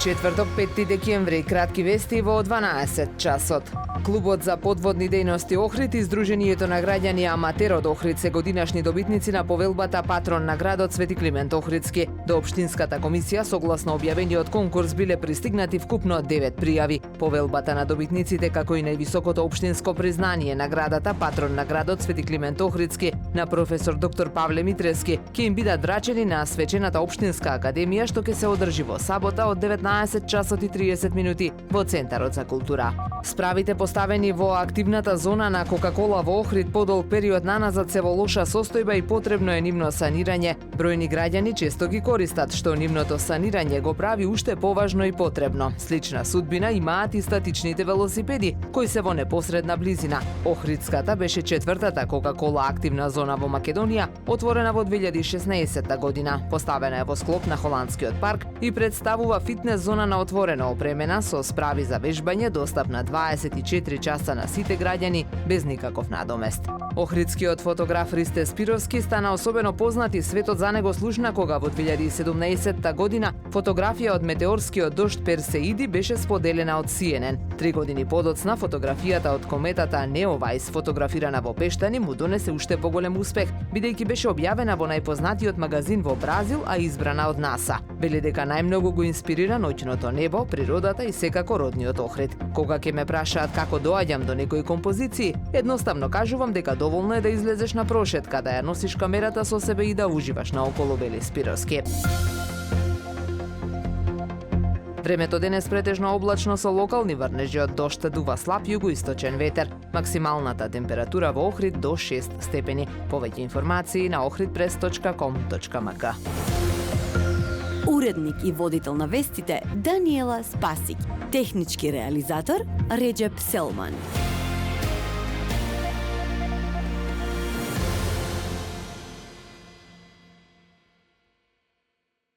четврток 5 декември, кратки вести во 12 часот. Клубот за подводни дејности Охрид и Сдруженијето на граѓани аматер од Охрид се годинашни добитници на повелбата Патрон на градот Свети Климент Охридски. До Општинската комисија согласно објавениот конкурс биле пристигнати вкупно 9 пријави. Повелбата на добитниците како и највисокото општинско признание наградата Патрон на градот Свети Климент Охридски на професор доктор Павле Митрески ќе им бидат врачени на свечената општинска академија што ќе се одржи во сабота од 19 часот и 30 минути во Центарот за култура. Справите поставени во активната зона на Кока-кола во Охрид подолг период наназад се во лоша состојба и потребно е нивно санирање. Бројни граѓани често ги користат, што нивното санирање го прави уште поважно и потребно. Слична судбина имаат и статичните велосипеди, кои се во непосредна близина. Охридската беше четвртата Кока-кола активна зона во Македонија, отворена во 2016 година. Поставена е во склоп на Холандскиот парк и представува фитнес зона на отворено, опремена со справи за вежбање, достапна 24 часа на сите граѓани без никаков надомест. Охридскиот фотограф Ристе Спировски стана особено познат и светот за него слушна кога во 2017 година фотографија од метеорскиот дожд Персеиди беше споделена од CNN. 3 години подоцна фотографијата од кометата Неовајс, фотографирана во Пештани, му донесе уште поголем успех, бидејќи беше објавена во најпознатиот магазин во Бразил, а избрана од НАСА. Вели дека најмногу го инспирира ноќното небо, природата и секако родниот Охрид. Кога ќе ме прашаат како доаѓам до некои композиции, едноставно кажувам дека доволно е да излезеш на прошетка, да ја носиш камерата со себе и да уживаш наоколу, вели Спировски. Времето денес претежно облачно со локални врнежи од дожд, дува слаб југоисточен ветер. Максималната температура во Охрид до 6 степени. Повеќе информации на ohridpress.com.mk. Уредник и водител на вестите Даниела Спасик. Технички реализатор Реджеп Селман.